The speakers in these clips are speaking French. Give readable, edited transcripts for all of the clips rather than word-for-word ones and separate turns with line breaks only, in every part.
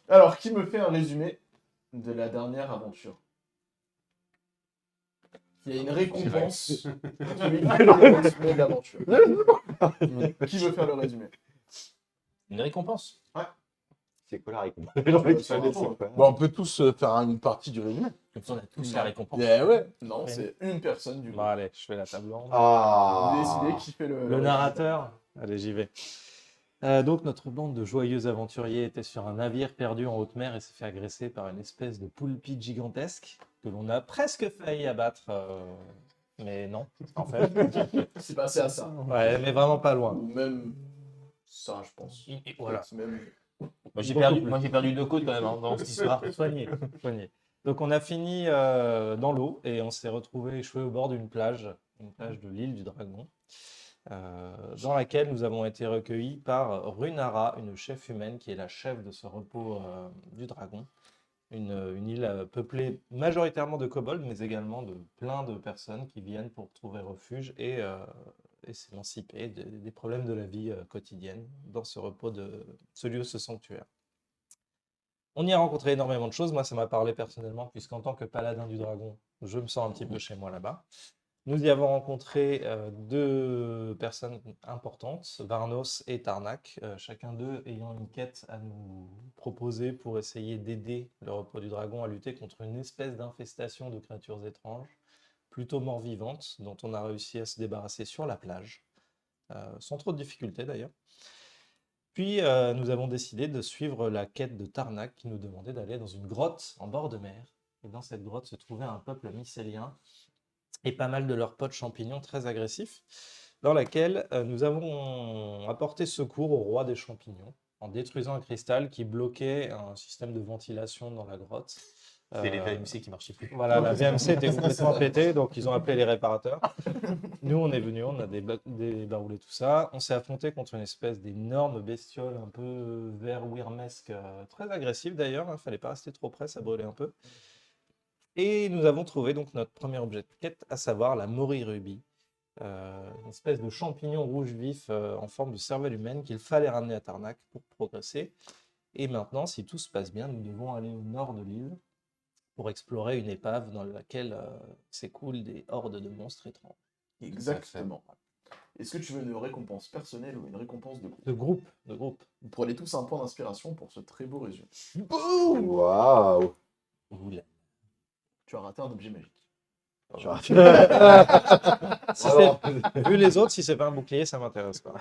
Alors, qui me fait un résumé de la dernière aventure? Il y a une récompense pour celui qui fait le résumé de l'aventure. Qui veut faire le résumé?
Une récompense.
C'est quoi la récompense?
Ça va,
C'est quoi?
Bon, on peut tous faire une partie du résumé.
Comme ça, on a tous la récompense.
Eh ouais.
Non, c'est une personne du
Bon,
groupe.
allez, je fais la table ronde.
Vous
Ah.
décidez qui fait le
Le narrateur. Allez, j'y vais. Donc, notre bande de joyeux aventuriers était sur un navire perdu en haute mer et s'est fait agresser par une espèce de poulpite gigantesque que l'on a presque failli abattre. Mais non, en fait.
C'est passé à ça.
Ouais, mais vraiment pas loin.
Ou même ça, je pense.
Et voilà.
Peut-être même...
Moi, j'ai
Beaucoup
perdu 2 côtes quand même hein, dans cette histoire.
Soigné, soigné. Donc, on a fini dans l'eau et on s'est retrouvé échoué au bord d'une plage de l'île du Dragon. Dans laquelle nous avons été recueillis par Runara, une chef humaine qui est la chef de ce repos du dragon. Une île peuplée majoritairement de kobolds, mais également de plein de personnes qui viennent pour trouver refuge et s'émanciper des problèmes de la vie quotidienne dans ce repos de ce lieu, ce sanctuaire. On y a rencontré énormément de choses. Moi, ça m'a parlé personnellement, puisqu'en tant que paladin du dragon, je me sens un petit peu chez moi là-bas. Nous y avons rencontré deux personnes importantes, Varnos et Tarnak, chacun d'eux ayant une quête à nous proposer pour essayer d'aider le repos du dragon à lutter contre une espèce d'infestation de créatures étranges, plutôt mort-vivantes, dont on a réussi à se débarrasser sur la plage, sans trop de difficultés d'ailleurs. Puis nous avons décidé de suivre la quête de Tarnak qui nous demandait d'aller dans une grotte en bord de mer. Et dans cette grotte se trouvait un peuple mycélien et pas mal de leurs potes champignons très agressifs, dans laquelle nous avons apporté secours au roi des champignons en détruisant un cristal qui bloquait un système de ventilation dans la grotte.
C'est les VMC qui marchaient plus.
Voilà, la VMC était complètement pétée, donc ils ont appelé les réparateurs. Nous, on est venus, on a débaroulé tout ça. On s'est affronté contre une espèce d'énorme bestiole un peu vert wyrmesque, très agressive d'ailleurs. Il fallait pas rester trop près, ça brûlait un peu. Et nous avons trouvé donc notre premier objet de quête, à savoir la Morirubie, une espèce de champignon rouge vif en forme de cervelle humaine qu'il fallait ramener à Tarnak pour progresser. Et maintenant, si tout se passe bien, nous devons aller au nord de l'île pour explorer une épave dans laquelle s'écoulent des hordes de monstres étranges.
Exactement. Est-ce que tu veux une récompense personnelle ou une récompense de groupe?
De groupe.
Vous prenez tous un point d'inspiration pour ce très beau résumé.
Waouh.
Oula.
Tu as raté un objet magique.
Vu les autres, si c'est pas un bouclier, ça m'intéresse pas.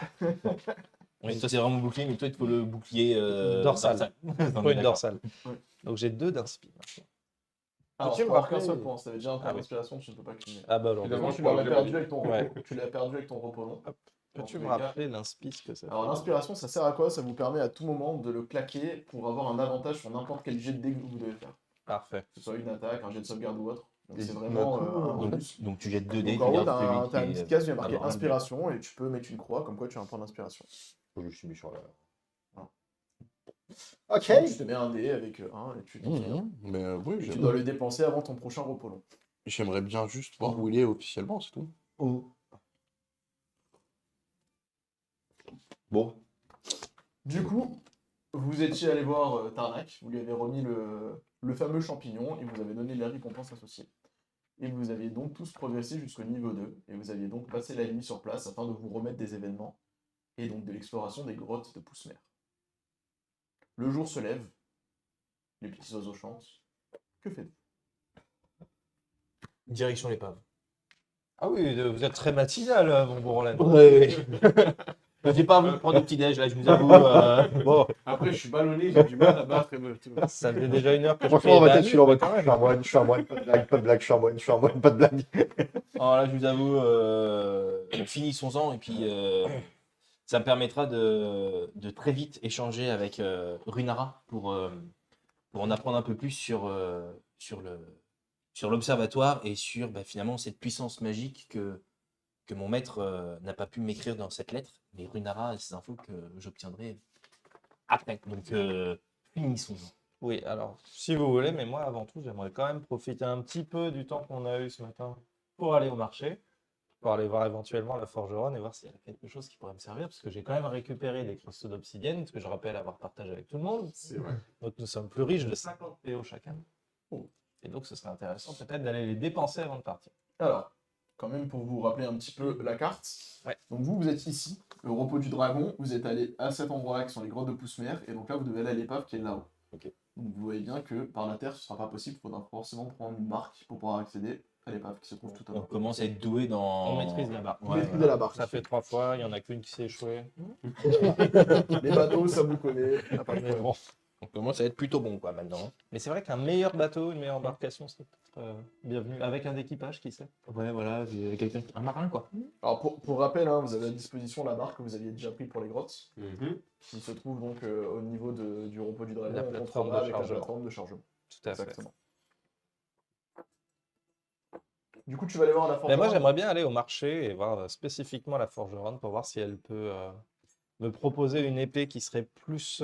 Oui, toi, c'est vraiment bouclier, mais toi, il te faut le bouclier
Dorsal. Faut une dorsale.
Ouais.
Donc j'ai 2 d'inspi maintenant.
Alors,
Peux-tu
tu
me
peux avoir qu'un
rappeler-
seul point. Si t'avais déjà un point
Ah oui.
d'inspiration, tu ne peux pas cumuler.
Ah bah alors,
Évidemment,
Tu
je
l'as
parle
perdu
de
avec ton
Ouais.
tu l'as perdu avec ton repos long.
Hop.
Dans
peux-tu
tous
me
les cas.
rappeler l'inspi ce que ça
Alors,
fait?
l'inspiration, ça sert à quoi? Ça vous permet à tout moment de le claquer pour avoir un avantage sur n'importe quel jet de dés que vous devez faire.
Parfait.
Que ce soit une attaque, un jet de sauvegarde ou autre. Donc,
Et
c'est vraiment un
Donc,
bonus.
donc tu jettes 2 dés,
Donc,
tu
en gros,
gardes celui
t'as
qui
une
est
petite case, il y a marqué
favorable.
inspiration et tu peux mettre une croix comme quoi tu as un point d'inspiration.
Je suis méchant là.
Non.
Ok.
Tu te mets un dé avec un et tu t'en tires.
Mais oui,
Et tu dois le dépenser avant ton prochain repos long.
j'aimerais bien juste voir où il est officiellement, c'est tout.
Bon.
Du coup, vous étiez allé voir Tarnak, vous lui avez remis le fameux champignon et vous avez donné les récompenses associées. Et vous aviez donc tous progressé jusqu'au niveau 2 et vous aviez donc passé la nuit sur place afin de vous remettre des événements et donc de l'exploration des grottes de Pousse-Mer. Le jour se lève, les petits oiseaux chantent. Que faites-vous?
Direction l'épave.
Ah oui, vous êtes très matinal, mon bon Roland.
J'ai pas envie de prendre de petit-déj, là, je vous avoue.
Bon,
Après, je suis ballonné, j'ai du mal à battre.
ça faisait déjà 1 heure que je
Franchement,
payais
ma
la
tête, je suis en
nuit,
mode,
quand
je
même.
suis en mode, pas de blague, je suis en mode, pas de blague.
Alors là, je vous avoue, finissons-en et puis ça me permettra de très vite échanger avec Runara pour en apprendre un peu plus sur l'observatoire et sur finalement cette puissance magique que mon maître n'a pas pu m'écrire dans cette lettre, mais Runara a ces infos que j'obtiendrai après. Donc finissons-en.
Oui, alors, si vous voulez, mais moi, avant tout, j'aimerais quand même profiter un petit peu du temps qu'on a eu ce matin pour aller au marché. pour aller voir éventuellement la forgeronne et voir s'il y a quelque chose qui pourrait me servir, parce que j'ai quand même récupéré des cristaux d'obsidienne, que je rappelle avoir partagé avec tout le monde.
C'est vrai.
Donc nous sommes plus riches de 50 PO chacun.
Oh.
Et donc ce serait intéressant peut-être d'aller les dépenser avant de partir.
Alors, quand même pour vous rappeler un petit peu la carte.
Ouais.
Donc vous êtes ici, le repos du dragon, vous êtes allé à cet endroit-là qui sont les grottes de Pousse-Mer, et donc là vous devez aller à l'épave qui est là-haut.
Ok.
Donc vous voyez bien que par la terre ce sera pas possible, il faudra forcément prendre une barque pour pouvoir accéder à l'épave qui se trouve tout en
On
haut.
commence à être doué dans.
On maîtrise la barque.
Ouais,
Maîtriser la barque.
Ça fait 3 fois, il n'y en a qu'une qui s'est échouée.
Les bateaux, ça vous connaît. y a pas de
Mais
problème.
bon.
On commence à être plutôt bon, quoi, maintenant.
Mais c'est vrai qu'un meilleur bateau, une meilleure embarcation serait peut-être bienvenu. Avec un équipage, qui sait.
Ouais, voilà, quelqu'un, un marin, quoi.
Alors pour rappel, hein, vous avez à disposition la barque que vous aviez déjà pris pour les grottes,
Mhm.
qui se trouve donc au niveau du repos du dragon,
La
en
plateforme
contrebas
de
avec la
chargement.
plateforme de chargement.
Tout à fait.
Exactement. Du coup, tu vas aller voir la
Mais
forgeronne.
moi, j'aimerais bien aller au marché et voir spécifiquement la forgeronne pour voir si elle peut me proposer une épée qui serait plus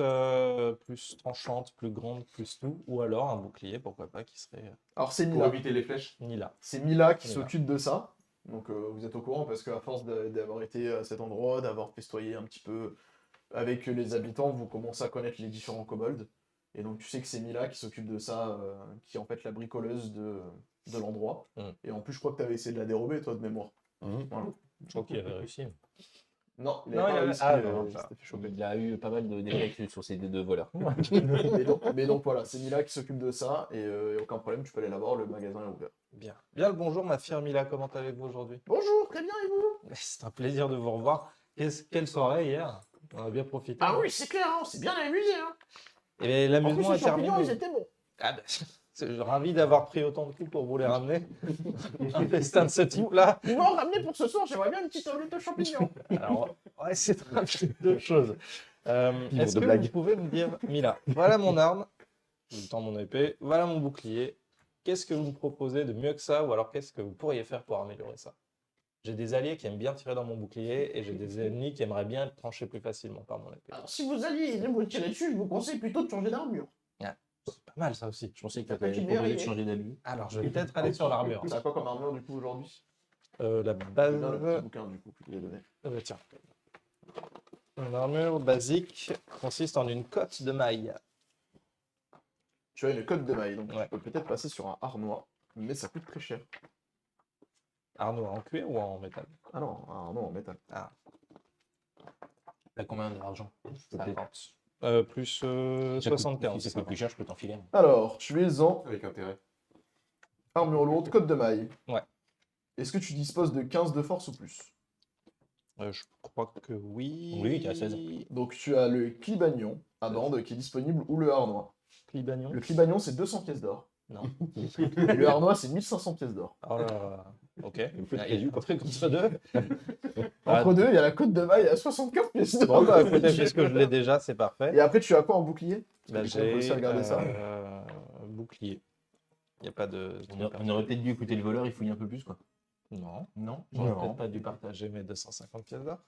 tranchante, plus grande, plus tout, ou alors un bouclier, pourquoi pas, qui serait
Alors c'est
Pour
Mila.
éviter les flèches.
ni là.
C'est Mila qui
Mila.
s'occupe de ça. Donc vous êtes au courant parce qu'à force d'avoir été à cet endroit, d'avoir festoyé un petit peu avec les habitants, vous commencez à connaître les différents kobolds. Et donc tu sais que c'est Mila qui s'occupe de ça, qui est en fait la bricoleuse de l'endroit.
Mm.
Et en plus, je crois que tu avais essayé de la dérober, toi, de mémoire.
Mhm.
Voilà.
Je crois qu'il avait réussi.
Non, il
Non,
avait
il
pas
avait-
réussi,
ah, non,
il
ça.
s'était fait choper.
Il a eu pas mal de défaites sur ces deux voleurs.
Mais donc voilà, c'est Mila qui s'occupe de ça, et aucun problème, tu peux aller la voir, le magasin est ouvert.
Bien. Bien le bonjour, ma fière Mila, comment allez-vous aujourd'hui?
Bonjour, très bien, et vous?
C'est un plaisir de vous revoir. Quelle soirée hier? On a bien profité.
Ah oui, c'est clair, on s'est bien amusé. Hein.
Et bien,
En plus,
l'amusement
les
est terminé.
champignons, ils étaient bons.
Ah ben, je suis ravi d'avoir pris autant de coups pour vous les ramener. Un festin de ce type-là.
Vous m'en ramenez pour ce soir, j'aimerais bien une petite omelette aux champignons.
Alors, ouais, c'est deux choses.
Livre
Est-ce
de
que
blagues.
vous pouvez me dire, Mila, voilà mon arme, je tends mon épée, voilà mon bouclier. Qu'est-ce que vous me proposez de mieux que ça, ou alors qu'est-ce que vous pourriez faire pour améliorer ça? J'ai des alliés qui aiment bien tirer dans mon bouclier, et j'ai des ennemis qui aimeraient bien être tranchés plus facilement par mon épée.
Alors, si vous alliez vous tirer dessus, je vous conseille plutôt de changer d'armure.
C'est pas mal ça aussi.
Je pensais que
T'as
tu avais
pas
proposé de
idée.
changer d'habit.
Alors, je vais peut-être aller sur l'armure.
T'as quoi comme armure, du coup, aujourd'hui?
La
Bien, le petit
base.
bouquin, du coup, que tu lui as donné.
Tiens. Une armure basique consiste en une cotte de maille.
Tu as une cotte de maille, donc
Ouais.
tu peux peut-être passer sur un harnois, mais ça coûte très cher.
Arnaud en cuir ou en métal?
Ah non, un harnois en métal.
T'as combien d'argent?
50. Plus
Ça coûte-
75.
Si ça coûte plus cher, je peux t'en filer.
Alors, tu es en
Avec intérêt.
armure lourde, cotte de maille.
Ouais.
Est-ce que tu disposes de 15 de force ou plus?
Je crois que oui.
Oui, t'es à 16.
Donc tu as le clibagnon à bande qui est disponible ou le harnois.
Clibagnon.
Le clibagnon, c'est 200 pièces d'or.
Non.
Et le harnois, c'est 1500 pièces d'or.
Oh là là. Ok.
Vous faites
Il y a un truc entre deux.
Entre deux, il y a la cote de maille à 75 pièces d'or.
Bon, bah écoutez, puisque je l'ai déjà, c'est parfait.
Et après, tu as quoi en bouclier?
Bah,
Parce que j'ai réussi à regarder ça.
Bouclier. Il n'y a pas de.
On aurait peut-être dû écouter le voleur, il fouille un peu plus, quoi.
Non.
Non?
J'aurais peut-être pas dû partager mes 250 pièces d'or.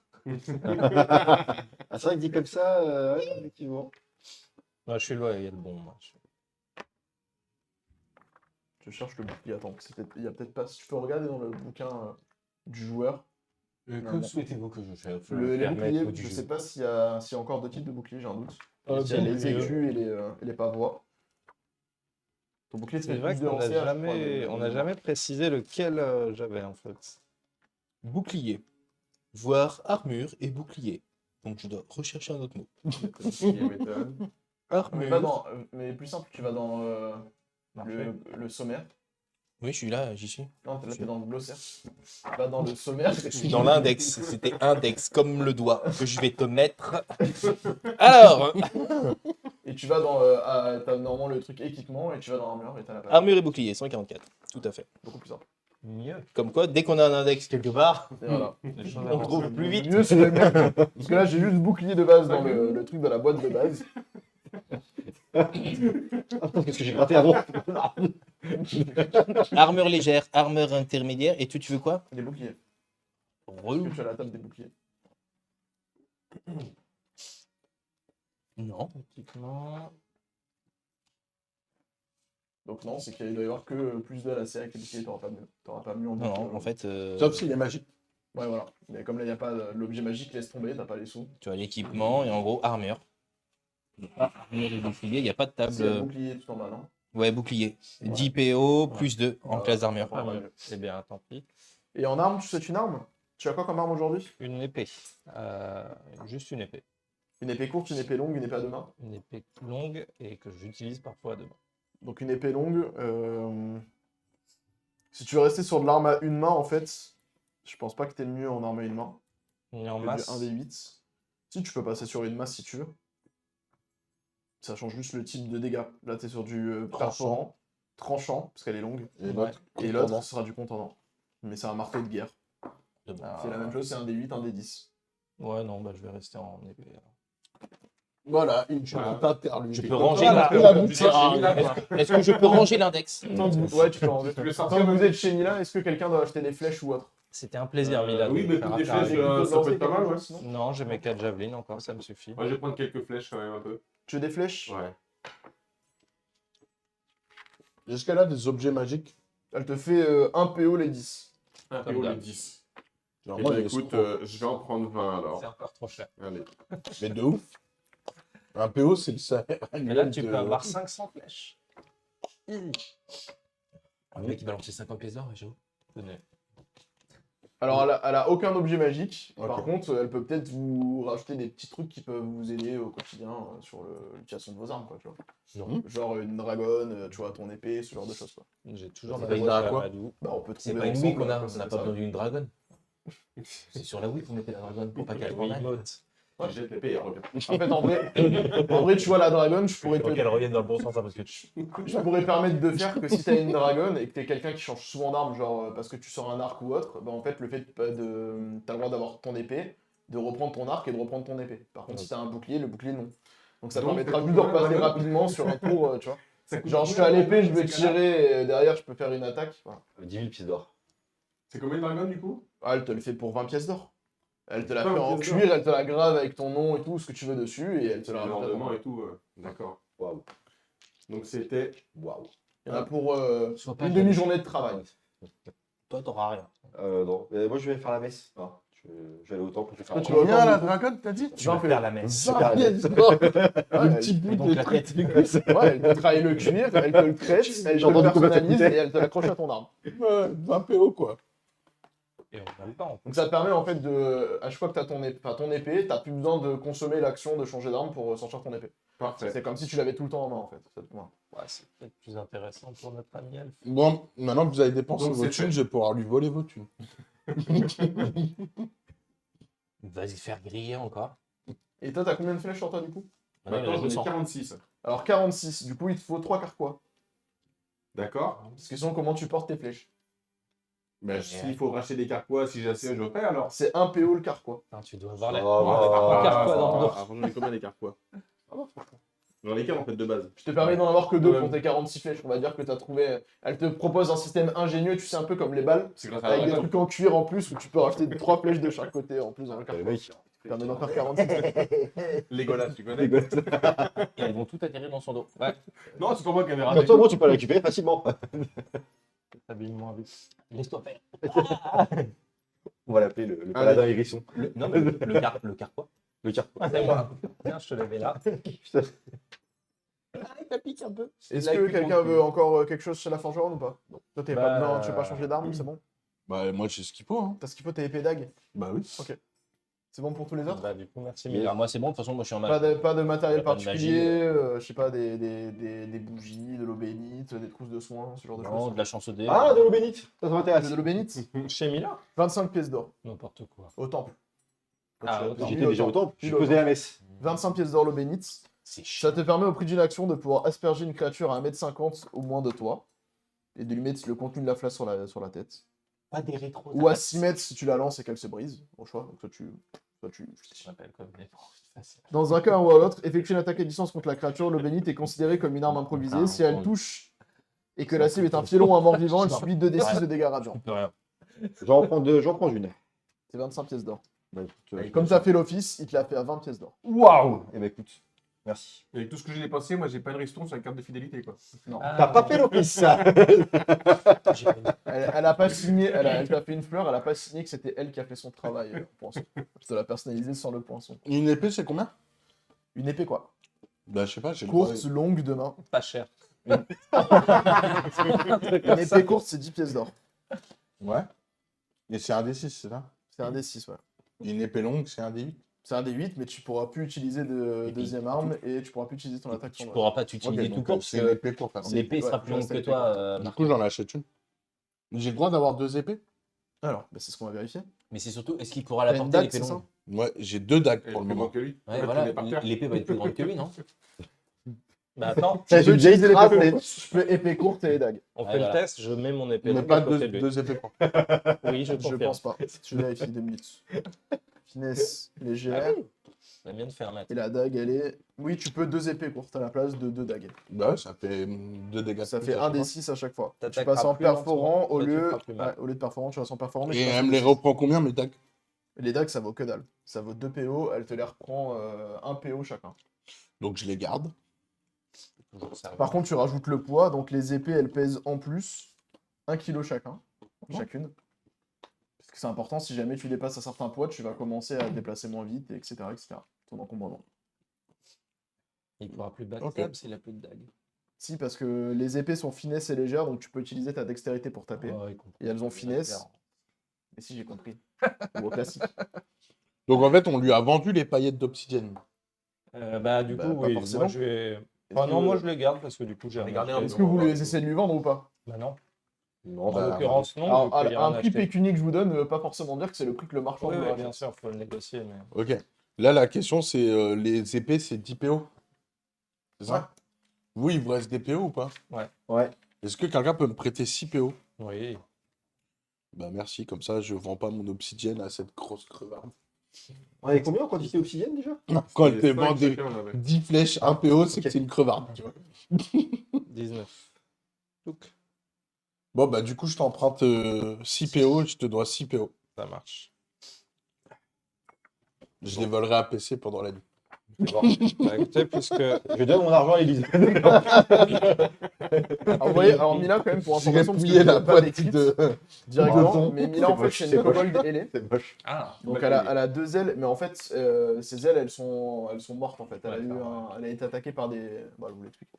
Ah, c'est vrai que dit comme ça, ouais, effectivement.
Moi, je suis loyal, bon. Moi,
Je cherche le bouclier. Attends, il y a peut-être pas. Si tu peux regarder dans le bouquin du joueur.
Que souhaitez-vous que je fasse?
Les boucliers, je sais pas s'il y a encore deux types de boucliers, j'ai un doute.
Oh,
Il y a
bien
les
mieux.
écus et les pavois. Ton bouclier,
C'est
fait
vrai
plus de
qu'on n'a
lancers, je crois,
jamais, on n'a jamais précisé lequel j'avais en fait.
Bouclier. Voir armure et bouclier. Donc je dois rechercher un autre mot.
Mais,
Armure.
va dans, mais plus simple, tu vas dans
Marché.
le sommaire.
Oui, je suis là, j'y suis.
Non, là, t'es dans le glossaire. Va dans le sommaire.
Je suis dans l'index. C'était index, comme le doigt que je vais te mettre. Alors,
Et tu vas dans. T'as normalement le truc équipement et tu vas dans armure et t'as la page.
armure et bouclier, 144. Tout à fait.
Beaucoup plus simple.
Mieux.
Comme quoi, dès qu'on a un index quelque part,
Et voilà.
Les choses
on
avancent.
trouve plus vite.
Mieux, c'est le mieux. Parce que là, j'ai juste bouclier de base dans le truc de la boîte de base.
Qu'est-ce que j'ai raté avant?
Armure légère, armure intermédiaire. Et toi, tu veux quoi?
Des boucliers.
Relou.
Tu as la table des boucliers.
Non.
Équipement.
Donc, non, c'est qu'il doit y avoir que plus de la série avec les boucliers. T'auras pas mieux en bouclier.
Non, en fait.
Sauf s'il est magique.
Ouais, voilà. Mais comme là, il n'y a pas l'objet magique, laisse tomber, t'as pas les sous.
Tu as l'équipement et en gros, armure. Armure et bouclier, il n'y a pas de table.
C'est le bouclier tout en bas, non?
Ouais, bouclier. 10 PO plus 2 en classe d'armure.
Ah, ouais.
Eh bien, tant pis.
Et en arme, tu souhaites une arme? Tu as quoi comme arme aujourd'hui?
Une épée. Juste une épée.
Une épée courte, une épée longue, une épée à deux mains.
Une épée longue et que j'utilise parfois à deux mains.
Donc une épée longue. Si tu veux rester sur de l'arme à une main, en fait, je pense pas que t'es le mieux en arme à une main.
Ni en
Que du
masse.
1d8. Si, tu peux passer sur une masse si tu veux. Ça change juste le type de dégâts. Là, t'es sur du perforant, tranchant, parce qu'elle est longue.
Et l'autre,
Et l'autre, ce sera du contendant. Mais c'est un marteau de guerre.
Ah,
C'est la même chose, c'est un D8, un D10.
Ouais, non, bah, je vais rester en épée. Alors.
voilà, une chose interlude.
Je peux ranger
Voilà,
la-
la
Je
boutique.
Est-ce que je peux ranger l'index?
Ouais, tu peux enlever.
Tu veux
Tant
sortir
que vous êtes chez Mila, est-ce que quelqu'un doit acheter des flèches ou autre?
C'était un plaisir, Mila.
oui,
de
mais
faire
toutes des
affaire
flèches,
avec vous.
ça peut être pas mal, ouais.
Sinon
Non, j'ai mes 4 javelines encore, ça me suffit.
Moi, je vais prendre quelques flèches quand même un peu.
Tu veux des flèches?
Ouais.
Est-ce qu'elle a des objets magiques?
Elle te fait 1 PO les 10.
Un
Comme
PO les
d'hab.
10.
Genre,
Eh
moi,
ben,
j'ai
écoute,
escroc.
je vais en prendre 20 alors.
C'est encore trop cher.
Allez.
Mais de ouf. Un PO, c'est le salaire
Et
annuel
là, tu
de-
peux avoir 500 flèches.
Le mec qui balançait 50 pièces d'or, j'avoue.
Tenez.
Alors, elle a aucun objet magique.
Ok.
Par contre, elle peut peut-être vous rajouter des petits trucs qui peuvent vous aider au quotidien sur l'utilisation de vos armes, quoi, tu vois.
Non.
Genre une dragonne, tu vois, ton épée, ce genre de choses, quoi.
J'ai toujours
C'est
ma
pas une
broche
drap,
à
quoi.
Amadou.
Bah, on peut
C'est
trouver
pas une
ensemble,
Wii qu'on a,
quoi,
on
ça
n'a
fait
pas
ça.
besoin d'une dragonne. C'est sur la Wii qu'on mettait la dragonne pour pas qu'elle revienne.
Wiimote.
Ouais, jette l'épée et reviens.
En fait, en vrai, tu vois, la dragonne, je pourrais te
revienne dans le bon sens, parce que
Je pourrais permettre de faire que si t'as une dragonne et que t'es quelqu'un qui change souvent d'arme, genre parce que tu sors un arc ou autre, bah en fait le fait t'as le droit d'avoir ton épée, de reprendre ton arc et de reprendre ton épée. Par contre si t'as un bouclier, le bouclier non. Donc ça
Donc,
permettra
c'est
juste de
combien, la
repasser
dragonne
rapidement sur un tour, tu vois.
Ça coûte
Genre je suis
combien,
à l'épée, je
dans
vais
ces cas-là
tirer et derrière je peux faire une attaque. Voilà.
10 000 pièces d'or.
C'est combien de dragon du coup?
Ah, elle te le fait pour 20 pièces d'or. Elle te la
20
fait en
pièces
cuir, elle te la grave avec ton nom et tout, ce que tu veux dessus, et elle te
C'est
la
les
rajoute à ton
ornements
arme.
et tout. D'accord.
Waouh.
Donc c'était.
Waouh.
Il y en a pour
Sois pas
une
jaloux.
demi-journée de travail.
Toi, t'auras rien.
Non. Moi, je vais faire la messe. Ah, je vais aller au temple. Je vais faire
Toi, tu vas
Combien
autant
la
de-
dragonne, t'as dit?
Tu vas faire la messe.
20 pièces d'or.
Ouais,
Le petit bout
donc
de
la
truc.
tête.
Ouais, elle te travaille le cuir, elle te le traite, elle te
J'ai
le
entendu combien ça
personnalise
coûtait.
et elle te l'accroche à ton arme.
20 PO, quoi.
Et on n'a pas en
Donc ça te permet en fait de, à chaque fois que tu as ton épée, t'as plus besoin de consommer l'action de changer d'arme pour sortir ton épée.
Parfait.
C'est comme si tu l'avais tout le temps en main en fait. Ouais.
Ouais, c'est peut-être plus intéressant pour notre ami Elf.
Bon, maintenant que vous avez dépensé
Donc,
vos
c'est
thunes,
fait.
je vais pouvoir lui voler vos thunes.
Vas-y, faire griller encore.
Et toi, t'as combien de flèches sur toi du coup?
Maintenant, il
Maintenant,
reste
j'en
200.
ai 46.
Alors 46, du coup il te faut 3 carquois.
D'accord.
Parce que sinon comment tu portes tes flèches?
Ben, s'il faut racheter des carquois, si j'ai assez, je ferai alors.
C'est 1 PO le carquois.
Enfin, tu dois avoir la...
Oh,
carquois dans le dos.
Alors, j'en ai combien des carquois? J'en ai 4 en fait de base.
Je te permets d'en avoir que 2
Ouais.
pour tes 46 flèches. On va dire que t'as trouvé. Elle te propose un système ingénieux, tu sais, un peu comme les balles.
C'est grâce à
Avec
la
des
dragonne.
trucs en cuir en plus où tu peux racheter 3 flèches de chaque côté en plus dans le
le
carquois.
mec.
Ça permet d'en faire 46.
Legolas, tu connais?
Et elles vont toutes atterrir dans son dos. Ouais.
Non, c'est pas moi qui avais raté.
Attends, moi, tu peux la récupérer facilement.
Habillement vite.
Laisse-toi faire.
On va l'appeler le paladin hérisson.
Non, mais le carquois.
Le carquois.
Ah, c'est moi. Tiens, je te l'avais là.
Ça pique un peu.
Est-ce
Là,
que
il
quelqu'un
faut-
veut encore quelque chose chez la forgeronne ou pas? Non. Toi, t'es
Bah,
pas... Non, tu veux pas changer d'arme, c'est bon?
Bah, moi, j'ai ce qu'il faut, hein.
T'as ce qu'il faut, t'es épée dague.
Bah oui.
C'est bon pour tous les autres?
Bah, du coup, merci
Mais
Mila.
moi, c'est bon. De toute façon, moi, je suis en
Pas
match.
de matériel
Y a pas de
particulier,
magie,
je sais pas, des bougies, de l'eau bénite, des trousses de soins, ce genre de
Non,
choses.
de la chance au dé.
Ah, de l'eau bénite. Ça m'intéresse.
De l'eau bénite?
Chez Mila
25 pièces d'or,
N'importe quoi.
au temple.
Ah, au temple.
J'étais déjà au temple. J'ai posé la messe.
25 pièces d'or, l'eau bénite.
C'est chiant.
Ça te permet, au prix d'une action, de pouvoir asperger une créature à 1m50 au moins de toi, et de lui mettre le contenu de la flamme sur la tête.
Pas des rétros.
Ou à 6 mètres si tu la lances et qu'elle se brise, au choix. Donc soit tu...
Je m'appelle comme des facile.
Dans un cas ou à l'autre, effectuer une attaque à distance contre la créature, l'eau bénite est considérée comme une arme improvisée.
Ah,
Si elle
on-
touche et que la cible est un fielon ou un mort-vivant, elle subit 2d6 de dégâts radiants.
On peut rien.
J'en prends deux, j'en prends une.
C'est 25 pièces d'or.
Bah, écoute,
Comme ça fait l'office, il te l'a fait à 20 pièces d'or.
Waouh. Eh ben écoute, Merci.
Avec tout ce que j'ai dépensé, moi j'ai pas de ristourne sur la carte de fidélité quoi.
Non.
T'as pas fait l'office, ça.
Elle a pas signé, elle t'a fait une fleur, elle a pas signé que c'était elle qui a fait son travail, poinçon. Je te l'ai personnalisé sans le poinçon.
Une épée, c'est combien?
Une épée quoi?
Bah, je sais pas, j'ai le
Courte,
droit-
longue de main.
Pas cher.
Une épée courte, c'est 10 pièces d'or.
Ouais. Et c'est un D6, c'est ça?
C'est un D6, ouais.
Une épée longue, c'est un D8?
C'est un D8, mais tu pourras plus utiliser de
Et puis,
deuxième arme et tu pourras plus utiliser ton attaque
Tu
tournoise.
pourras pas t'utiliser
Ok,
tout
donc
court parce
c'est une
que
épée courte. alors.
l'épée sera
Ouais,
plus longue
c'est
que
l'épée
toi.
Du coup, j'en achète une. J'ai le droit d'avoir 2 épées?
Alors, bah, c'est ce qu'on va vérifier.
Mais c'est surtout, est-ce qu'il pourra la
T'as une
porter
dague,
l'épée
c'est ça?
longue?
Ouais, j'ai 2 dagues
Elle
pour
est
le
plus
moment.
grande que lui.
Ouais,
Elle
voilà,
est par terre.
l'épée va être plus grande que lui, non?
Bah attends,
J'ai une vieille trace.
Je peux épée courte et les dagues.
on
Ouais,
fait
voilà.
le test, je mets mon épée
Mais
longue
pas
à côté de lui.
2 épées courtes.
Oui, je
Je
confirme.
pense pas. Je vérifie 2 minutes. Finesse légère.
Ah oui. Ça vient de faire mettre.
Et la dague, elle est. Oui, tu peux 2 épées courtes à la place de 2 dagues.
Bah ouais, ça fait 2 dégâts.
Ça
de
fait
plus à
1
chaque
des
fois.
6 à chaque fois. Tu
T'attaqueras
passes en
plus
perforant
lentement,
au
mais tu
lieu.
feras plus mal.
Ouais, au lieu de perforant, tu passes en perforant. Mais
Et
tu passes
elle
en
me les
D6.
reprend combien, mes dagues?
Les dagues, ça vaut que dalle. Ça vaut 2 PO, elle te les reprend 1 PO chacun.
Donc je les garde.
Toujours servir.
Par contre, tu rajoutes le poids, donc les épées, elles pèsent en plus 1 kg chacun, chacune. Parce que c'est important, si jamais tu dépasses un certain poids, tu vas commencer à te déplacer moins vite, et etc. etc. Ton encombrement.
Il pourra plus battre
Ok.
table s'il a plus de dague.
Si, parce que les épées sont finesse et légères, donc tu peux utiliser ta dextérité pour taper.
Ouais, il comprend.
Et elles ont finesse. Et si, j'ai compris. Ou au classique.
Donc en fait, on lui a vendu les paillettes d'obsidienne.
Bah du
Bah,
coup,
pas
oui,
forcément.
moi je vais...
Est-ce
Enfin non,
que-
moi je les garde parce que du coup j'ai
J'en ai gardé un,
Est-ce que vous voulez essayer de lui vendre ou pas?
Bah non.
Non,
En
bah,
l'occurrence, non.
Alors,
vu qu'il y a
à un
rien
prix
acheté.
pécunier que je vous donne, ne veut pas forcément dire que c'est le prix que le marchand
Oui,
vous
oui,
rachète.
bien sûr, il faut le négocier. Mais...
Ok. Là, la question, c'est les épées, c'est 10 PO. C'est ça?
Ouais.
Vous, il vous reste des PO ou pas?
Ouais.
Est-ce que quelqu'un peut me prêter 6 PO?
Oui.
Bah merci, comme ça, je vends pas mon obsidienne à cette grosse crevarde.
On est combien en quantité obsidienne déjà?
Quand
C'est
elle te
cinq
vend des
chacun, on avait.
10 flèches, 1 PO, c'est
Ok.
que c'est une crevarde, tu vois.
19. Donc,
Bon, bah du coup, je t'emprunte 6 PO et je te dois 6 PO.
ça marche.
Je les volerai à PC pendant la nuit.
Bah, écoutez, puisque...
Je donne mon argent à Élise.
Alors, vous voyez, alors Mila, quand même, pour
J'irai
information, parce que
plier
je
la
l'ai pas
boîte
décrite
de...
directement,
de
mais Mila, en fait,
moche,
c'est
c'est
une kobold ailée.
C'est moche.
Ah,
Donc elle a 2 ailes, mais en fait, ces ailes, elles sont mortes en fait. Elle a,
Ouais,
eu
ça
elle a été attaquée par des. Bah, je vous l'explique,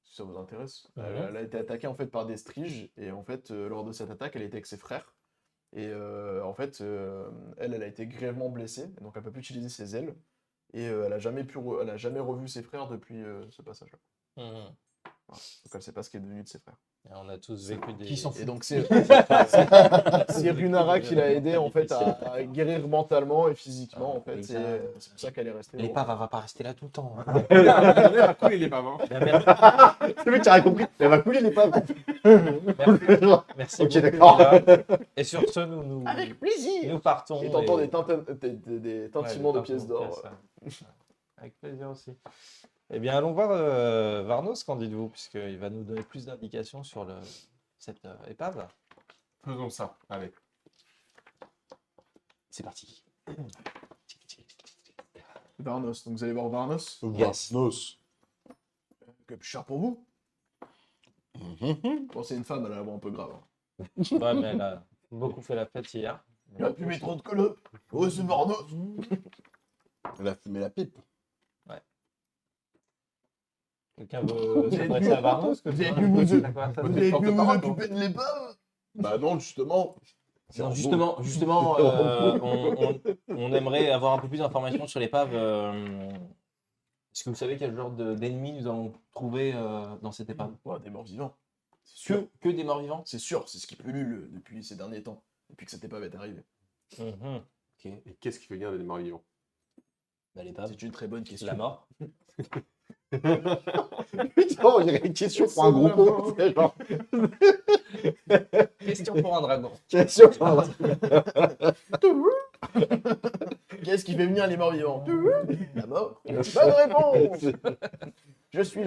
si ça vous intéresse. Elle a été attaquée en fait par des striges, et en fait, lors de cette attaque, elle était avec ses frères. Et en fait, elle a été grièvement blessée, donc elle peut plus utiliser ses ailes. Et elle a jamais revu ses frères depuis ce passage-là.
mhm.
Donc elle sait pas ce qui est devenu de ses frères.
Et on a tous vécu des...
Qui s'en
Et donc c'est Runara qui l'a aidé en fait à guérir mentalement et physiquement en fait.
oui,
C'est
ça-
c'est pour ça qu'elle est restée.
L'épave, elle va pas rester là tout le temps. hein.
Il a coulé les pavants.
Bah, merci.
Le mec, tu as compris. Elle va couler les paves.
Merci
Ok,
beaucoup,
d'accord.
Mila. Et sur ce, nous
Avec plaisir.
nous partons.
Et t'entends
et-
des tintements
Ouais,
de pièces d'or.
pièces, ouais. Avec plaisir aussi. Eh bien, allons voir Varnos, qu'en dites-vous, puisqu'il va nous donner plus d'indications sur cette épave.
Faisons ça. Allez.
C'est parti.
Varnos, donc vous allez voir Varnos.
Yes.
Varnos.
Que plus cher pour vous.
Mhm.
Bon, c'est une femme, elle a la voix un peu grave. hein.
Ouais, mais elle a beaucoup fait la fête hier.
Il a fumé 30 clopes. Oh, c'est Varnos.
Elle a fumé la pipe.
Quelqu'un veut
Vous avez
s'adresser
pu-
à Varnos
vous avez pu vous-
La conversation.
Vous avez pu vous
porte-parole,
occuper de l'épave.
Bah non, justement.
Non, justement, on aimerait avoir un peu plus d'informations sur l'épave. Est-ce que vous savez quel genre d'ennemis nous allons trouver dans cette épave?
Ouais, des morts vivants. C'est sûr.
Que des morts vivants?
C'est sûr, c'est ce qui pullule depuis ces derniers temps. Depuis que cette épave est arrivée.
Mhm.
Ok,
Et qu'est-ce qui fait venir des morts vivants?
bah, l'épave.
C'est une très bonne question.
La mort.
Putain, on dirait une question pour un groupe. C'est genre,
Question pour un dragon.
question pour un
Qu'est-ce qui fait venir les morts vivants? La mort. Bonne réponse. Je suis.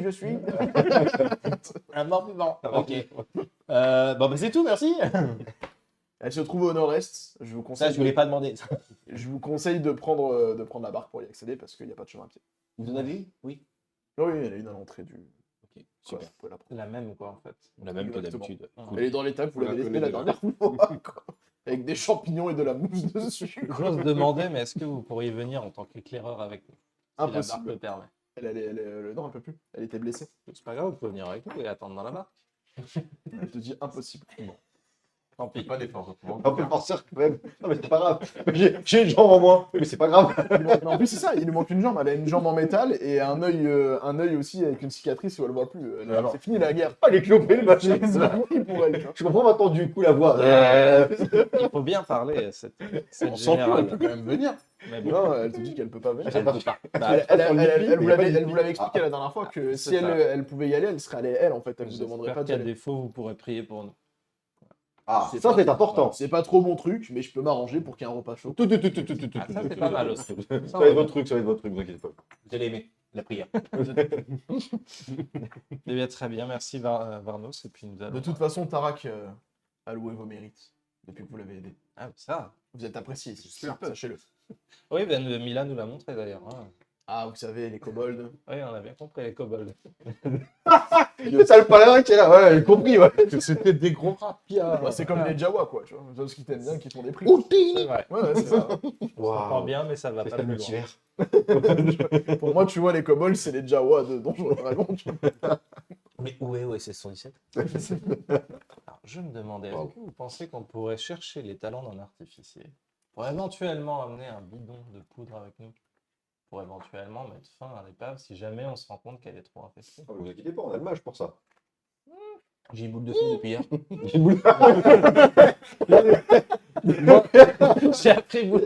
Un mort vivant. Ok. Bon, bah, c'est tout, merci.
Elle se trouve au nord-est. Je vous
Ça,
conseille,
je voulais pas demander.
je vous conseille de prendre la barque pour y accéder parce qu'il n'y a pas de chemin à pied.
Vous en avez eu? Oui.
Oui, elle est une à l'entrée du.
Ok,
Quoi,
super.
vous pouvez la prendre.
La même, quoi, en fait.
La même que
Exactement.
d'habitude.
Elle est dans l'état que vous
On la
l'avez laissée
connaît
la
déjà.
dernière fois, quoi. Avec des champignons et de la mousse dessus. quoi.
J'ose demander, mais est-ce que vous pourriez venir en tant qu'éclaireur avec nous? Si la barque
Impossible.
le permet.
Non, elle peut plus. Elle était blessée.
C'est pas grave, vous pouvez venir avec nous et attendre dans la barque.
Elle te dit impossible.
Tant pis.
Pas d'effort.
Un peu forceur quand même. Non, mais c'est pas grave. J'ai une jambe en moins. Mais c'est pas grave.
Mais en plus, c'est ça, il lui manque une jambe. Elle a une jambe en métal et un œil aussi avec une cicatrice où elle voit plus.
Alors.
C'est fini la guerre.
Ah, les clopés, le machin.
C'est fini pour elle. tu vois.
Je comprends maintenant du coup la voix.
Il faut bien parler, cette
On sent plus,
générale.
elle peut quand même venir.
Mais bon,
Non, elle te dit qu'elle peut pas venir.
elle peut pas. Bah,
Elle vous l'avait expliqué la dernière fois que
C'est
si
ça.
elle pouvait y aller, elle serait allée elle en fait. Elle vous demanderait
j'espère
pas d'y
qu'à
aller.
défaut, vous pourrez prier pour nous.
Ah,
C'est
ça
pas-
c'est important.
C'est pas trop mon truc, mais je peux m'arranger pour qu'il y ait un repas chaud.
Tout.
Ah, ça, c'est pas mal aussi.
Ça va être votre truc, vous inquiétez pas.
Vous allez aimer la prière.
Eh bien, très bien, merci Varnos. Et puis nous allons.
De toute façon, Tarak a loué vos mérites depuis que vous l'avez aidé.
Ah, ça.
Vous êtes apprécié ici,
J'espère.
sachez-le.
Oui, ben, Mila nous l'a montré d'ailleurs. Hein.
Ah, vous savez, les kobolds.
Oui, on a bien compris les kobolds.
Le sale palerin qui est là, ouais, j'ai compris, ouais.
Que c'était des gros rapias.
Bah, c'est comme les Jawa, quoi, tu vois. Parce qu'ils t'aiment bien, qui font des prix.
C'est vrai.
Ouais, c'est ça.
On comprend bien, mais ça va
C'est
pas
ça
plus
le
loin.
multivers.
Pour moi, tu vois, les kobolds, c'est les Jawa de Donjons et Dragons. tu vois.
Mais où est OSS 117?
Alors, je me demandais, est-ce que vous pensez qu'on pourrait chercher les talents d'un artificier pour éventuellement amener un bidon de poudre avec nous pour éventuellement mettre fin à l'épave si jamais on se rend compte qu'elle est trop infestée.
Oh, vous inquiétez pas, on a le mage pour ça.
J'ai une boule de feu depuis hier.
J'ai une boule.
J'ai appris vous.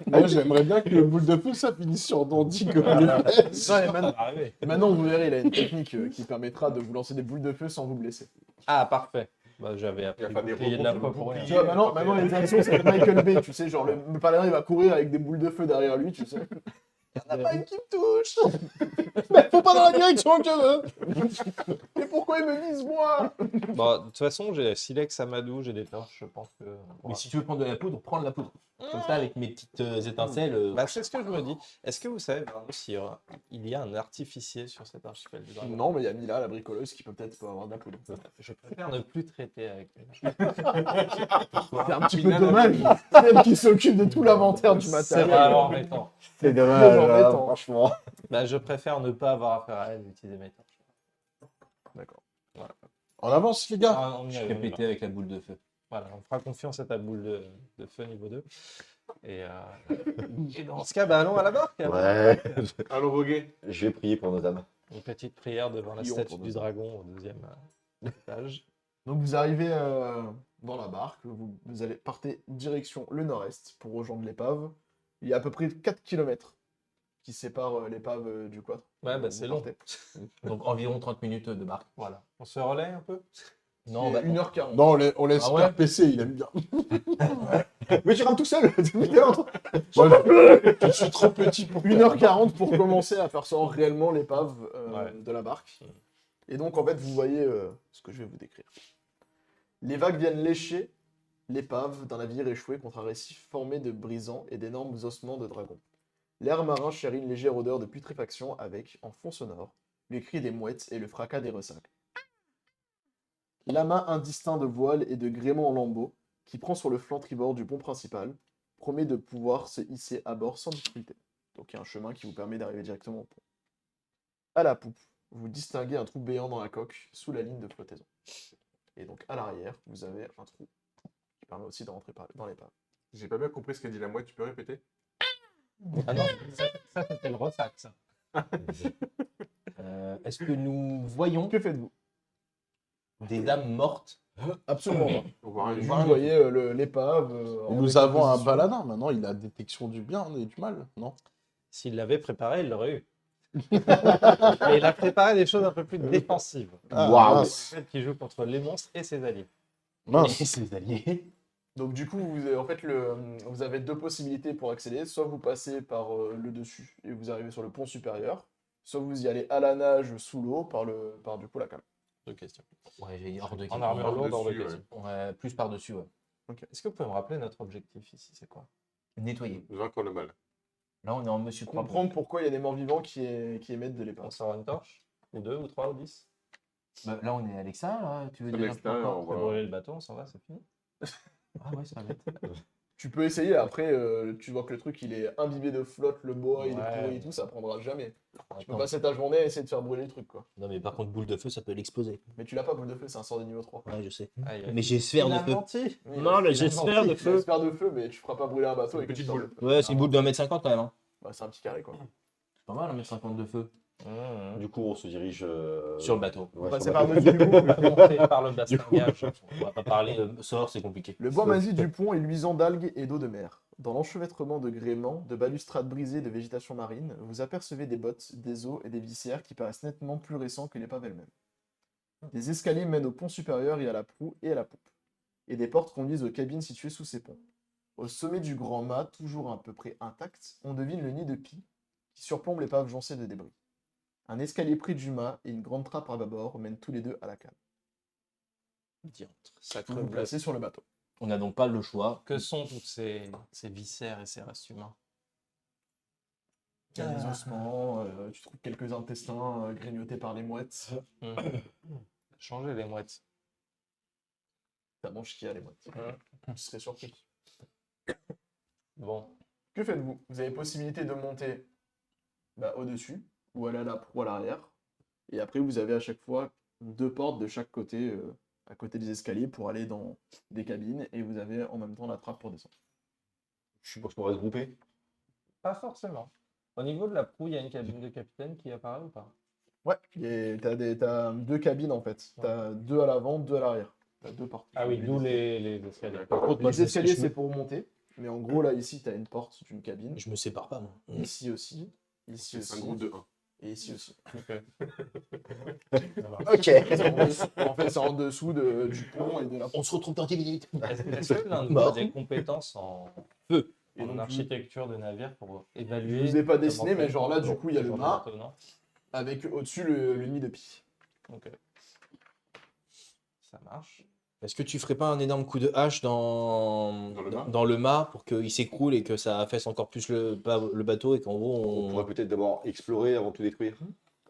Moi, j'aimerais bien que le boule de feu, ça finisse sur Dandy comme le fait.
Non, et maintenant,
Arrivé.
maintenant, vous verrez, il a une technique qui permettra de vous lancer des boules de feu sans vous blesser.
Ah, parfait. Bah, j'avais appris
Il y a pas des
le bouclier de la
rebonds
foi
sur le
pour rien.
Tu vois, maintenant les actions, c'est Michael Bay, tu sais, genre le palerin, il va courir avec des boules de feu derrière lui, tu sais. Il y en a pas une qui me touche. Mais faut pas dans la direction que je veux. Mais pourquoi il me vise, moi?
Bon, de toute façon, j'ai Silex, Amadou, j'ai des torches, je pense que.
Mais si tu veux prendre de la poudre, prends de la poudre. Comme ça, avec mes petites étincelles.
Bah, c'est ce que je me dis. Est-ce que vous savez vraiment s'il y a un artificier sur cet archipel du dragon?
Non, mais il y a Mila, la bricoleuse, qui peut-être avoir de la poudre.
Je préfère ne plus traiter avec lui.
C'est un petit peu dommage. C'est elle qui s'occupe de tout l'inventaire du
C'est
matériel.
vraiment embêtant.
C'est
Très
dommage,
embêtant.
franchement.
Bah, je préfère ne pas avoir affaire à elle et utiliser mes torches.
D'accord.
En avance, les gars.
Ah, on y
Je
arrive,
vais
on y
péter avec la boule de feu.
Voilà, on fera confiance à ta boule de feu niveau 2. Et dans ce cas, bah, allons à la barque. alors.
Ouais.
Allons voguer.
Je vais prier pour nos âmes.
Une petite prière devant la
Prions
statue
pour
du
nous.
dragon au deuxième étage.
Donc vous arrivez dans la barque, vous allez partez direction le nord-est pour rejoindre l'épave. Il y a à peu près 4 km qui séparent l'épave du quad.
Ouais, bah,
Vous
c'est long.
partez.
Donc environ 30 minutes de barque.
Voilà. On se relaie un peu?
Non,
C'est
bah,
1h40.
Non, on laisse
Ah ouais
faire PC, il aime bien.
Mais tu rentres tout seul.
Moi, je suis trop petit pour
1h40 pour commencer à faire sortir réellement l'épave
Ouais.
de la barque. Et donc en fait vous voyez ce que je vais vous décrire. Les vagues viennent lécher l'épave d'un navire échoué contre un récif formé de brisants et d'énormes ossements de dragons. L'air marin chérit une légère odeur de putréfaction avec, en fond sonore, les cris des mouettes et le fracas des ressacs. L'amas indistinct de voile et de gréement en lambeaux, qui prend sur le flanc tribord du pont principal, promet de pouvoir se hisser à bord sans difficulté. Donc il y a un chemin qui vous permet d'arriver directement au pont. À la poupe, vous distinguez un trou béant dans la coque, sous la ligne de flottaison. Et donc à l'arrière, vous avez un trou qui permet aussi de rentrer dans l'épave.
J'ai pas bien compris ce qu'a dit la mouette, tu peux répéter?
Ah non, ça c'était le ressac, ça.
est-ce que nous voyons
Que faites-vous?
des âmes mortes?
Absolument pas.
On voit rien.
Vous voyez l'épave.
Nous avons un paladin, maintenant il a détection du bien et du mal, non?
S'il l'avait préparé, il l'aurait eu. Mais il a préparé des choses un peu plus défensives.
Waouh.
Celle qui joue contre les monstres et ses alliés.
Mince.
Ses alliés.
Donc du coup, en fait, vous avez deux possibilités pour accéder. Soit vous passez par le dessus et vous arrivez sur le pont supérieur, soit vous y allez à la nage sous l'eau par du coup la cale.
Deux questions.
Ouais, j'ai hors de
En
question.
armure lourde, hors de
Par-dessus,
question.
Ouais, plus par-dessus, ouais.
Est-ce que vous pouvez me rappeler notre objectif ici, c'est quoi?
Nettoyer.
Vaincre le mal.
Là, on est en Monsieur 3.
comprendre pourquoi il y a des morts vivants qui émettent de
On
l'épingle.
sort une torche. Ou 2, ou 3, ou 10.
Bah, là, on est à Alexa, là. Tu veux
Sur
dire
l'extérieur,
pourquoi
on
On peut
va-
brûler le bateau, on s'en va, c'est fini.
Ah ouais, ça va être.
Tu peux essayer, après, tu vois que le truc il est imbibé de flotte, le bois il est
Ouais.
pourri et tout, ça prendra jamais. Tu peux
Attends.
passer ta journée à essayer de faire brûler le truc, quoi.
Non, mais par contre, boule de feu, ça peut l'exploser.
Mais tu l'as pas, boule de feu, c'est un sort de niveau 3.
Ouais, je sais.
Aïe, aïe.
Mais j'ai sphère
Il
de
a
feu.
menti.
Oui,
Non, mais
il
j'ai
a
sphère
menti,
de
il a
feu.
sphère de feu, mais tu feras pas brûler un bateau avec une
petite
sphère
boule.
de feu.
Ouais, c'est une boule de 1m50 quand même. Hein.
Bah, c'est un petit carré, quoi.
C'est pas mal, 1m50 de feu.
Du coup, on se dirige
Sur le bateau.
ouais,
Passer
sur le
par
bateau.
Monsieur Dupont.
Monté par le bastingage.
On va pas parler sort, c'est compliqué.
Le bois massif du pont est luisant d'algues et d'eau de mer. Dans l'enchevêtrement de gréements, de balustrades brisées de végétation marine, vous apercevez des bottes, des os et des visières qui paraissent nettement plus récents que l'épave elle-même. Des escaliers mènent au pont supérieur et à la proue et à la poupe, et des portes conduisent aux cabines situées sous ces ponts. Au sommet du grand mât, toujours à peu près intact, on devine le nid de pie qui surplombe l'épave joncée de débris. Un escalier pris du mât et une grande trappe à bâbord mènent tous les deux à la cale.
Diantre.
Vous
Sacre
vous
bleu.
placez sur le bateau.
On n'a donc pas le choix.
Que sont toutes ces viscères et ces restes humains?
Il y a des ossements, tu trouves quelques intestins grignotés par les mouettes.
Changer les mouettes.
Ça mange qui a les mouettes. Tu serais surpris.
Bon,
Que faites-vous? Vous avez possibilité de monter au-dessus, ou aller à la proue à l'arrière. Et après, vous avez à chaque fois 2 portes de chaque côté, à côté des escaliers, pour aller dans des cabines. Et vous avez en même temps la trappe pour descendre.
Je suppose qu'on va se grouper.
pas forcément. Au niveau de la proue, il y a une cabine de capitaine qui apparaît ou pas?
Ouais, t'as 2 cabines en fait. T'as 2 à l'avant, 2 à l'arrière. T'as 2 portes.
Ah oui, d'où les escaliers.
Par contre, moi,
Les
je me-
escaliers,
je me-
c'est pour monter. Mais en gros, là, ici, t'as une porte d'une cabine.
Je me sépare pas, moi.
Ici aussi. Ici
C'est un
aussi.
groupe de 1.
Et ici aussi.
Ok.
En fait, c'est en dessous du pont et de la
On se retrouve dans 10 minutes.
Est-ce que l'un de vous
Mort.
a des compétences en,
Feu.
Et
en
donc,
architecture de navire pour
je
évaluer?
vous ai pas
comment
dessiné, mais
faire
genre là, du coup, il y a
ce
le
genre de
mât
bateau, non?
avec au-dessus le nid de pie.
Ok. Ça marche.
Est-ce que tu ferais pas un énorme coup de hache dans le mât pour qu'il s'écroule et que ça affaisse encore plus le bateau et qu'en gros
On
on.
pourrait peut-être d'abord explorer avant de tout détruire.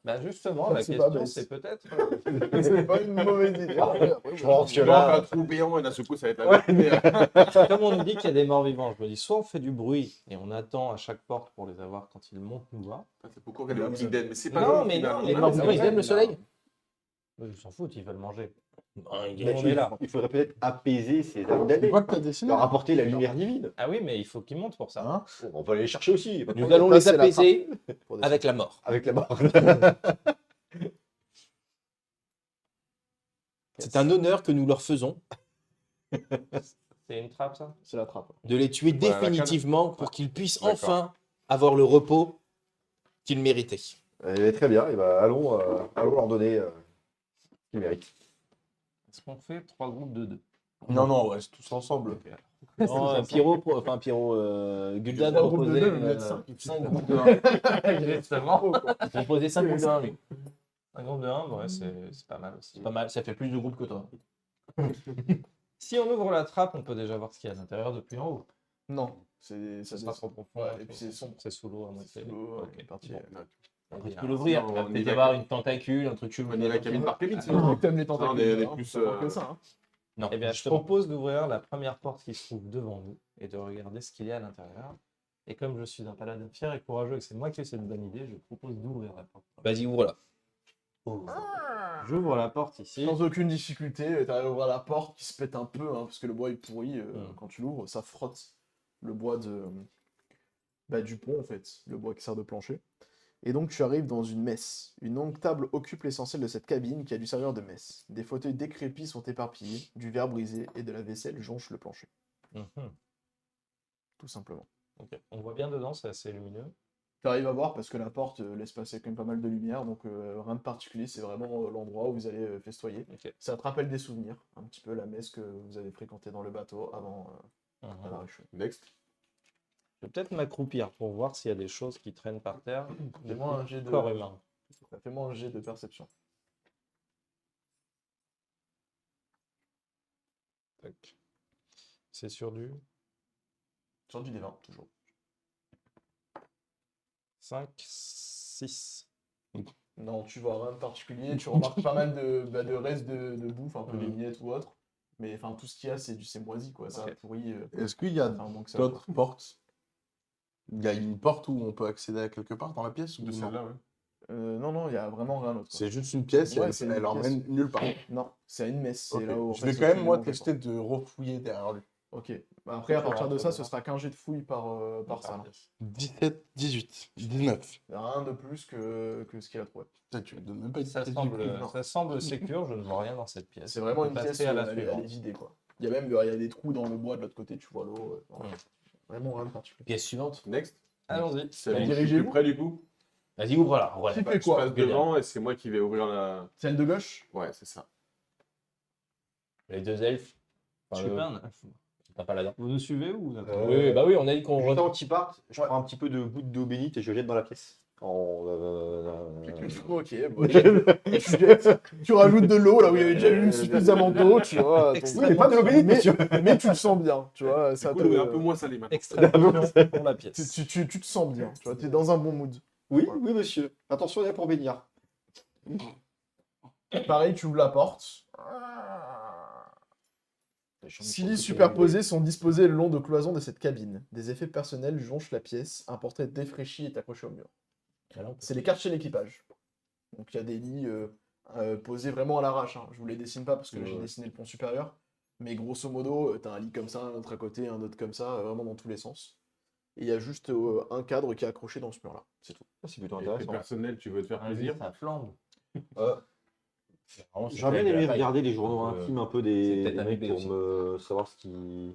Bah justement,
Ah,
la
c'est pas
question
bête.
c'est peut-être.
C'est pas une mauvaise idée. Après,
Je pense que
Tu vas faire
là,
un trou béant et d'un seul coup, ça va être la vérité.
Comme on nous dit qu'il y a des morts vivants, je me dis soit on fait du bruit et on attend à chaque porte pour les avoir quand ils montent nous voir.
C'est pour qu'on regarde les Walking Dead, mais c'est pas
Non,
grave,
mais
finalement.
non,
Les
mais
morts
c'est
vivants, ils
vrai,
aiment le soleil.
Ils s'en foutent, ils veulent manger.
Ah,
Nous, on est là.
il faudrait peut-être apaiser ces âmes damnées,
vois que t'as dessiné.
leur apporter la lumière divine.
Ah oui, mais il faut qu'ils montent pour ça.
Hein
On va aller les chercher aussi, pas de
Nous
problème.
allons
Là,
les
c'est la
apaiser
pour descendre.
avec la mort.
Avec la barre.
C'est un honneur que nous leur faisons
C'est une trappe ça?
C'est la trappe.
de les tuer
Voilà, la canne.
définitivement pour qu'ils puissent
D'accord.
enfin avoir le repos qu'ils méritaient.
Très bien, et ben, allons leur donner ce qu'ils méritent.
Est-ce qu'on fait 3 groupes de 2?
Non, non, ouais, c'est tous ensemble.
Non, Gul'dan
Trois groupes de
proposait,
deux, vous êtes cinq.
5 groupes de 1.
Justement.
Il proposait 5 groupes de 1, lui.
Un groupe de 1, ouais, c'est pas mal aussi.
C'est pas mal, ça fait plus de groupes que toi.
Si on ouvre la trappe, on peut déjà voir ce qu'il y a à l'intérieur depuis en haut.
Non, ça
Ça sera trop
descend.
profond.
Ouais, et puis c'est sombre.
C'est sous l'eau à moitié.
C'est l'eau,
Ok.
une partie.
Bon.
Tu peux l'ouvrir,
Non,
il va
on est
peut-être y
d'accord.
avoir une tentacule, un truc chelou.
On est la cabine par cabine,
C'est
sinon.
vrai que t'aimes les tentacules.
on est
hein,
plus,
c'est pas que ça. Hein.
Non,
Eh bien, je
justement.
propose d'ouvrir la première porte qui se trouve devant nous et de regarder ce qu'il y a à l'intérieur. Et comme je suis un paladin fier et courageux et que c'est moi qui ai cette bonne idée, je propose d'ouvrir la porte.
Vas-y, ouvre-la.
J'ouvre la porte ici.
Sans aucune difficulté, t'arrives à ouvrir la porte qui se pète un peu, hein, parce que le bois est pourri.
Mm.
Quand tu l'ouvres, ça frotte le bois du pont, en fait, le bois qui sert de plancher. Et donc tu arrives dans une messe. Une longue table occupe l'essentiel de cette cabine qui a dû servir de messe. Des fauteuils décrépits sont éparpillés, du verre brisé et de la vaisselle jonche le plancher,
Mhm.
tout simplement.
Ok. On voit bien dedans, c'est assez lumineux.
Tu arrives à voir parce que la porte laisse passer quand même pas mal de lumière, donc rien de particulier, c'est vraiment l'endroit où vous allez festoyer.
Ok.
Ça te rappelle des souvenirs, un petit peu la messe que vous avez fréquentée dans le bateau avant
Mhm.
la réchauffe.
Next.
Je vais peut-être m'accroupir pour voir s'il y a des choses qui traînent par terre.
Fais-moi un jet de...
Corps humain.
Fais-moi un jet de perception.
Tac. C'est sur du.
Sur du D20, toujours.
5, 6.
Non, tu vois rien de particulier. Tu remarques pas mal de restes de bouffe, un peu des miettes ou autre. Mais enfin, tout ce qu'il y a, c'est moisi, quoi. Ça a
Ok.
pourri.
Est-ce qu'il y a
Enfin, moins que ça, quoi.
d'autres portes? Il y a une porte où on peut accéder à quelque part dans la pièce ou
De
non?
celle-là, ouais.
Non, il y a vraiment rien d'autre, quoi.
C'est juste une pièce et
Ouais,
elle,
c'est une
elle
pièce.
emmène nulle part.
Non, c'est à une messe.
Ok.
C'est là où, en
Je
fait,
vais
c'est
quand même,
tous
moi,
les
tester de refouiller derrière lui.
Ok. Bah, après, à partir de ça, ce sera qu'un jet de fouille par salle.
17, 18, 19.
Il y a rien de plus que ce qu'il a trouvé.
Putain, tu me donnes même pas une
Ça
pièce
semble,
du cul.
non.
ça semble sécure, je ne vois rien dans cette pièce.
C'est vraiment
On
une
peut
pièce,
passer à la
elle est
suivante.
vidée, quoi. Il y a même il y a des trous dans le bois de l'autre côté, tu vois l'eau. Vraiment rien de particulier.
Pièce suivante.
Next.
Allons-y.
C'est bon, je suis
dirigez-vous.
plus près du coup.
Vas-y, ouvre-la. Ouvre-la.
Qui fait
Je
quoi
passe devant et c'est moi qui vais ouvrir la.
Celle de gauche?
Ouais, c'est ça.
Les deux elfes.
Je
Enfin,
suis
le-
pas un elfe.
T'as pas la dent.
Vous nous suivez ou vous attendez
Oui, bah oui, on a dit qu'on
Juste
re-
avant qu'ils partent, je
Ouais.
prends un petit peu de goutte d'eau bénite et je jette dans la pièce.
Ok, bon, tu rajoutes de l'eau là où il y avait déjà eu suffisamment d'eau, tu vois. donc-
Oui, mais
pas de l'eau bénite, monsieur.
mais tu le sens bien, tu vois.
Du
Ça
coup,
te-
l'eau est un peu moins salée maintenant.
Extrêmement pour la pièce.
tu te sens bien, tu vois. T'es dans un bon mood.
Oui, oui, monsieur. Attention, il y a pour bénir.
Pareil, tu ouvres la porte. Six lits superposés sont disposés le long de cloisons de cette cabine. Des effets personnels jonchent la pièce. Un portrait défraîchi est accroché au mur. C'est les cartes chez l'équipage. Donc il y a des lits posés vraiment à l'arrache, hein. Je vous les dessine pas parce que j'ai dessiné le pont supérieur. Mais grosso modo, t'as un lit comme ça, un autre à côté, un autre comme ça, vraiment dans tous les sens. Et il y a juste un cadre qui est accroché dans ce mur-là. C'est tout.
C'est plutôt
Et
intéressant.
personnel, tu veux te faire plaisir.
Ça flambe.
J'aurais bien aimé regarder les journaux intimes un peu
c'est
des
peut-être un
mecs
bébé
pour
aussi.
me savoir ce qui.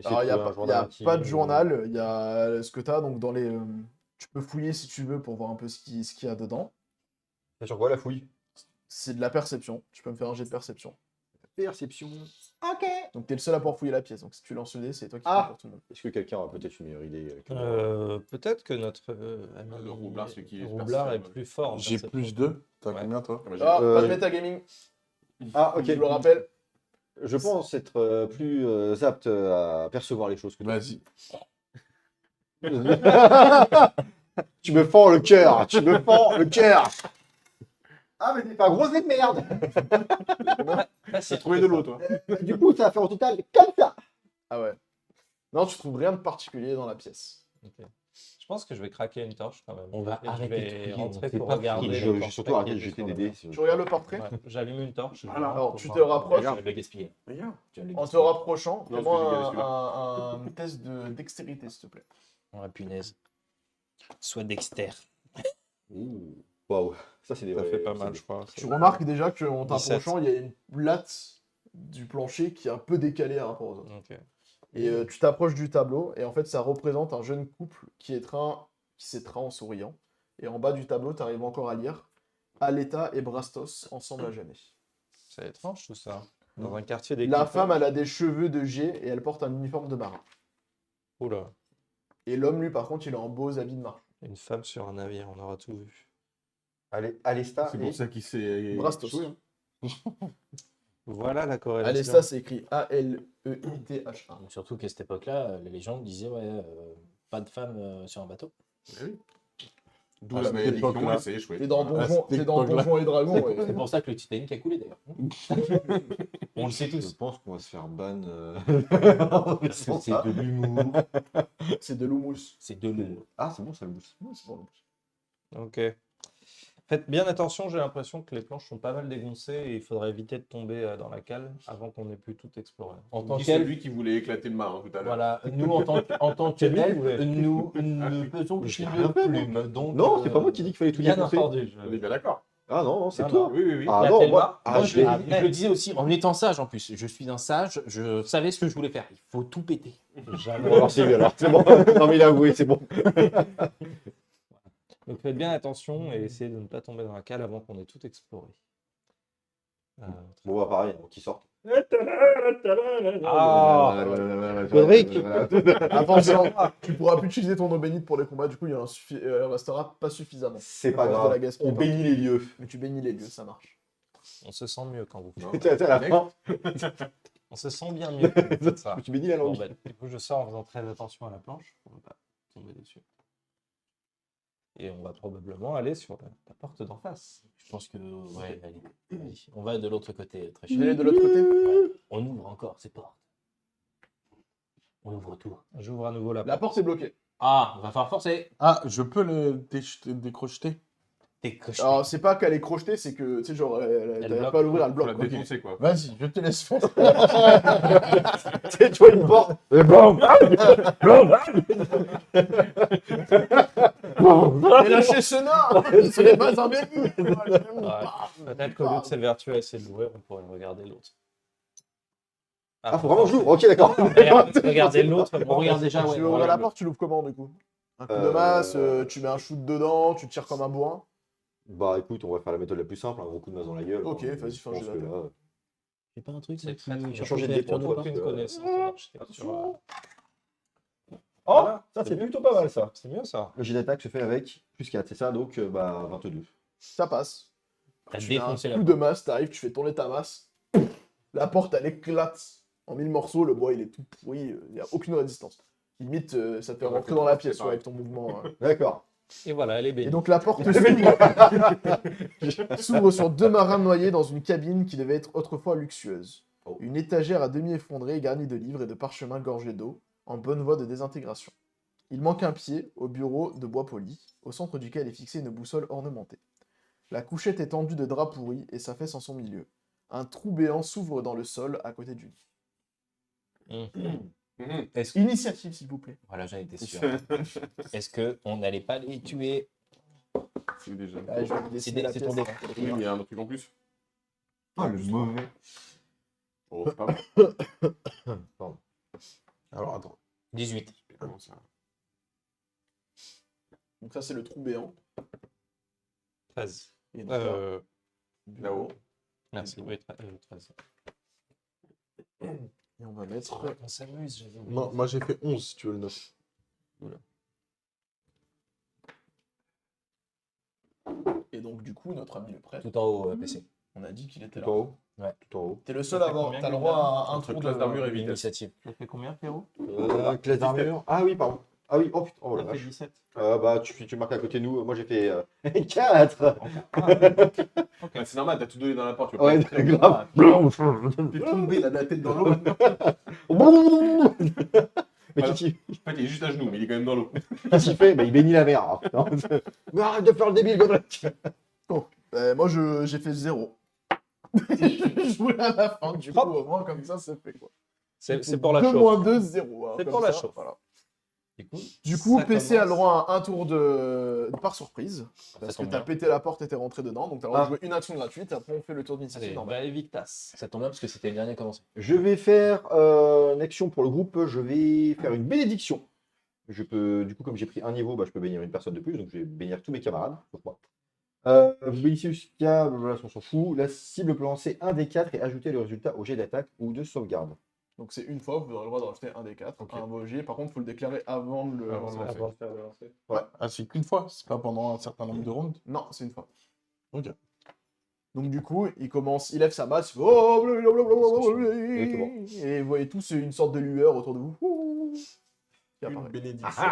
Alors il n'y a, pas, y a
intime.
pas de journal, il y a ce que tu as donc dans les. Tu peux fouiller si tu veux pour voir un peu ce qu'il y a dedans.
C'est sur quoi la fouille?
C'est de la perception. Tu peux me faire un jet de perception.
Perception. Ok.
Donc t'es le seul à pouvoir fouiller la pièce. Donc si tu lances le dé, c'est toi qui
Ah.
fouilles pour tout le monde.
Est-ce que quelqu'un a peut-être une meilleure idée que moi
Peut-être que notre ami
Le roublard, celui qui est
Roublard est
perception,
plus fort. en
J'ai
perception.
plus 2. T'as
Ouais.
combien, toi?
Ah, bah,
Ah,
Euh,
pas de métagaming.
Ah, ok.
Je le rappelle.
Je pense être plus apte à percevoir les choses que toi.
Vas-y.
Tu me fends le cœur. Tu me fends le cœur. Ah, mais t'es pas un gros nez de merde.
T'as trouvé de l'eau, toi.
Du coup, ça va faire au total comme ça.
Ah ouais. Non, tu trouves rien de particulier dans la pièce.
Ok. Je pense que je vais craquer une torche quand même.
On va
Et
arrêter de
je vais
crier,
rentrer
on fait
pour
pas
regarder.
crier.
les
J'ai
portraits
surtout arrêté de
qui
jeter
étaient
des
sur
dés.
Tu regardes le portrait.
la- Ouais, j'allume une torche.
Voilà.
Alors tu te
voir.
rapproches.
Tu vas le gaspiller.
Regarde.
Tu vas le
En te
gaspiller.
rapprochant,
Non,
fais-moi
parce que j'ai gagné
un test de dextérité, s'il te plaît.
Oh la punaise. Sois dexter.
Ouh. Waouh. Ça, c'est des
Ça
vrais-
fait pas
c'est
mal,
des-
je crois.
Tu remarques déjà qu'en
17.
t'approchant, il y a une latte du plancher qui est un peu décalée par rapport aux autres.
Ok.
Et tu t'approches du tableau, et en fait, ça représente un jeune couple qui s'étreint en souriant. Et en bas du tableau, tu arrives encore à lire Aleta et Brastos, ensemble à jamais.
C'est étrange tout ça. Dans un quartier des
La femme, elle a des cheveux de jet et elle porte un uniforme de marin.
Oula.
Et l'homme, lui, par contre, il est en beaux habits de marin.
Une femme sur un navire, on aura tout vu.
Allez, Alesta
C'est
et...
pour ça qu'il s'est.
Brastos.
échoué, hein.
Voilà la corrélation.
Alesta, c'est écrit A-L-E-I-T-H-A.
Donc, surtout qu'à cette époque-là, les légendes disaient pas de femme sur un bateau.
Eh oui. D'où
À
la
cette
malédiction,
époque-là.
il s'est échoué.
T'es dans
Voilà.
Donjons Donjons et Dragons.
C'est
et-
pour ça que le Titanic a coulé d'ailleurs. On le sait
Je
tous.
pense qu'on va se faire ban.
C'est de l'humour.
C'est de l'houmous.
C'est de l'humour.
Ah, c'est bon, ça le booste.
C'est bon, le
Ok. Faites bien attention, j'ai l'impression que les planches sont pas mal dégoncées et il faudrait éviter de tomber dans la cale avant qu'on ait pu tout explorer.
En tant
Qui
qu'elfe,
celui qui voulait éclater le marin tout à l'heure.
voilà, nous en tant
C'est lui qui
qu'elfe,
voulait.
nous ne faisons que
J'ai
de
rien fait,
plumes. Donc,
Non, c'est pas moi qui dis qu'il fallait tout
bien
défoncer.
entendu.
On est bien d'accord.
Ah non, non, c'est
Non,
toi.
Oui, oui, oui.
Ah
La
non,
Thelma,
moi,
moi,
je l'ai-
je le disais aussi en étant sage en plus. Je suis un sage, je savais ce que je voulais faire. Il faut tout péter.
Jamais.
Bon, alors c'est lui alors, c'est bon. Non mais il a avoué, c'est bon.
Donc faites bien attention et essayez de ne pas tomber dans la cale avant qu'on ait tout exploré.
Bon bah pareil, donc il sort.
Ah,
Podrick.
Attention, tu pourras plus utiliser ton eau bénite pour les combats, du coup il en restera pas suffisamment.
C'est pas
Ça reste de
grave.
la gaspille,
On
pardon.
bénit les lieux.
Mais tu bénis les lieux, ça marche.
on se sent mieux quand vous faites.
Non.
T'es à la fin.
On se sent bien mieux quand vous faites ça.
Tu bénis la
Bon,
langue.
bah, du coup, je sors en faisant très attention à la planche pour ne pas tomber dessus. Et on va probablement aller sur la porte d'en face.
Je pense que, ouais, allez. On va de l'autre côté, très
Vous
cher.
allez de l'autre côté?
Ouais. On ouvre encore ces portes. On ouvre tout.
J'ouvre à nouveau la
La
porte.
porte est bloquée.
Ah, on va falloir forcer.
Ah, je peux le décrocheter.
T'es coché.
Alors, c'est pas qu'elle est crochetée, c'est que, tu sais, genre,
Elle
t'arrives
bloque.
pas à l'ouvrir, elle
Pour la
bloque.
défoncer, quoi.
Vas-y, je te laisse faire.
Tu vois une porte.
Mais lâchez ce nain! Ce n'est pas un bébé!
Ouais. Peut-être qu'au lieu de s'évertuer à essayer de l'ouvrir, on pourrait regarder l'autre.
Ah, faut vraiment que je l'ouvre. Ok, d'accord.
Regardez l'autre.
On regarde déjà,
Tu
ouais.
veux ouvrir la porte, tu l'ouvres comment, du coup? Un coup de masse, tu mets un shoot dedans, tu tires comme un bourrin.
Bah écoute, on va faire la méthode la plus simple, un gros coup de masse dans la gueule.
Ok,
Hein,
vas-y,
je
fais un jet
pense que
d'attaque.
là,
C'est pas un truc,
C'est très
J'ai
très
changé de
Tu
dé pour
n'as
toi,
aucune
parce que-
connaissance en architecture.
Oh,
Voilà,
ça
c'est
c'est
bien.
plutôt pas mal ça.
C'est mieux ça.
Le jet d'attaque se fait avec plus 4, c'est ça, donc bah 22.
Ça passe.
T'as
Tu fais un
défoncé la
coup de masse, t'arrives, tu fais tourner ta masse. La porte, elle éclate en 1000 morceaux, le bois, il est tout pourri, il n'y a aucune résistance. Limite, ça te fait
Ouais,
rentrer
faut
dans la
pas
pièce,
séparer.
ouais, avec ton mouvement.
D'accord.
Et voilà, elle est
Et
bénie.
donc la porte s'ouvre sur deux marins noyés dans une cabine qui devait être autrefois luxueuse.
Oh.
Une étagère à demi effondrée, garnie de livres et de parchemins gorgés d'eau, en bonne voie de désintégration. Il manque un pied au bureau de bois poli, au centre duquel est fixée une boussole ornementée. La couchette est tendue de draps pourris et sa fesse en son milieu. Un trou béant s'ouvre dans le sol à côté du lit. Initiative, s'il vous plaît.
Voilà, j'en étais sûr. Est-ce qu'on n'allait pas les tuer?
C'est déjà.
Ah, je vais vous dessiner la
c'est
pièce,
ton
hein.
Oui, il y a un autre truc en plus.
Ah, le mauvais.
Oh, c'est pas mal.
Alors, attends.
18.
Comment ça?
Donc ça, c'est le trou béant.
13.
Et donc, là,
Là-haut.
Merci. Oui, 13.
et on va mettre...
On s'amuse, j'avais oublié.
Non, moi j'ai fait 11 si tu veux le 9.
Et donc, du coup, notre ami le prêtre,
Tout en haut, PC.
on a dit qu'il était
Tout
là.
en haut.
Ouais.
Tout en haut.
T'es le seul à avoir...
combien,
T'as le
Gulliver
droit à un
Entre
tour
classe d'armure et vitesse.
L'initiative.
Ça fait combien, Pierrot?
Classe d'armure. Ah oui, pardon. Ah oui, oh putain, oh la
Ça fait
vache.
17.
Bah tu marques à côté de nous, moi j'ai fait 4.
Bah, c'est normal, t'as tout donné dans la porte. Tu vas
Ouais,
pas être
grave.
T'es tombé, il a la tête dans l'eau.
Mais
Voilà.
qu'est-ce qu'il
En fait, il est juste à genoux, mais il est quand même dans l'eau.
qu'est-ce qu'il fait? Bah il bénit la mer. Ah, putain. Mais arrête de faire le débile, Godric.
Moi, j'ai fait 0. Je jouais à la fin, du coup, au moins, comme ça, c'est fait, quoi.
C'est pour la
2
chauffe.
moins 2, 0. hein,
C'est
comme
pour la
ça,
chauffe.
voilà.
Écoute,
Du coup,
ça
PC a le
commence.
droit à un tour de par surprise. Parce que
tombe
t'as
bien.
pété la porte et t'es rentré dedans. Donc t'as le droit de
Ah.
jouer une action gratuite. Après, on fait le tour d'initiative
Allez,
normal.
va Evictas.
Ça tombe bien parce que c'était le dernier à commencer.
Je vais faire une action pour le groupe, je vais faire une bénédiction. Je peux, du coup, comme j'ai pris un niveau, bah, je peux bénir une personne de plus, donc je vais bénir tous mes camarades, sauf moi. Vous bénissez jusqu'à, voilà, on s'en fout. La cible peut lancer un des 4 et ajouter le résultat au jet d'attaque ou de sauvegarde.
Donc c'est une fois, vous aurez le droit de rajouter un des 4
Ok.
à un vogier. Par contre, il faut le déclarer avant de le.
Avant de lancer.
Avant de faire le lancer.
Ah, c'est qu'une fois, c'est pas pendant un certain nombre de rounds.
Non, c'est une fois.
Ok.
Donc du coup, il commence, il lève sa masse, il fait oh, blablabla,
Exactement.
et vous voyez tous une sorte de lueur autour de vous. Qui
Une
apparaît.
bénédiction.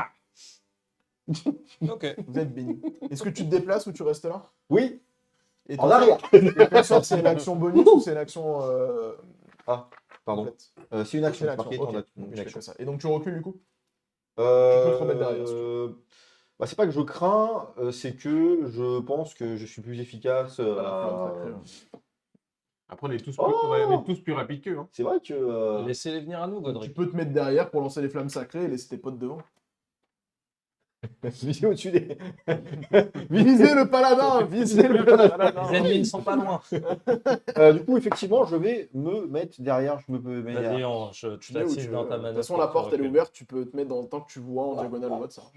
Ok.
Vous êtes béni. Est-ce que tu te déplaces ou tu restes là?
Oui,
Et
en
ton
arrière.
sort- ton sort, c'est une action bonus ou c'est une action
Pardon.
complète?
C'est une action.
C'est une action.
marquée
Ok.
en
Donc,
une
je fais
action.
que ça. Et donc tu recules du coup?
Tu
peux te remettre derrière, si tu
Bah, c'est pas que je crains, c'est que je pense que je suis plus efficace.
Après, on est tous,
Oh
on va être tous plus rapides qu'eux. Hein.
C'est vrai que.
Laissez-les venir à nous,
Tu
Godric.
peux te mettre derrière pour lancer les flammes sacrées et laisser tes potes devant.
Visez au-dessus des.
Visez le paladin! Visez le paladin!
Les ennemis ne sont pas loin.
Du coup, effectivement, je vais me mettre derrière. Je me peux mettre
Vas-y,
derrière.
tu
Tu mets où
t'assises
tu
dans
veux.
ta
De
manette.
toute façon, la porte elle est ouverte, tu peux te mettre dans le temps que tu vois en diagonale ou autre, ça marche.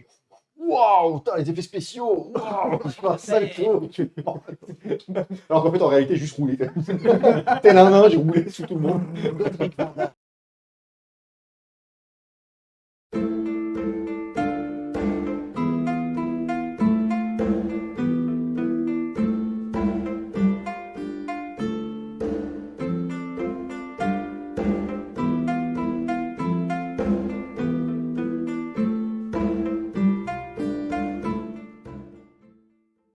Waouh, putain, les effets spéciaux! Waouh, je fais un salto! Alors qu'en fait, en réalité, juste rouler. Tel un nain, j'ai roulé sous tout le monde.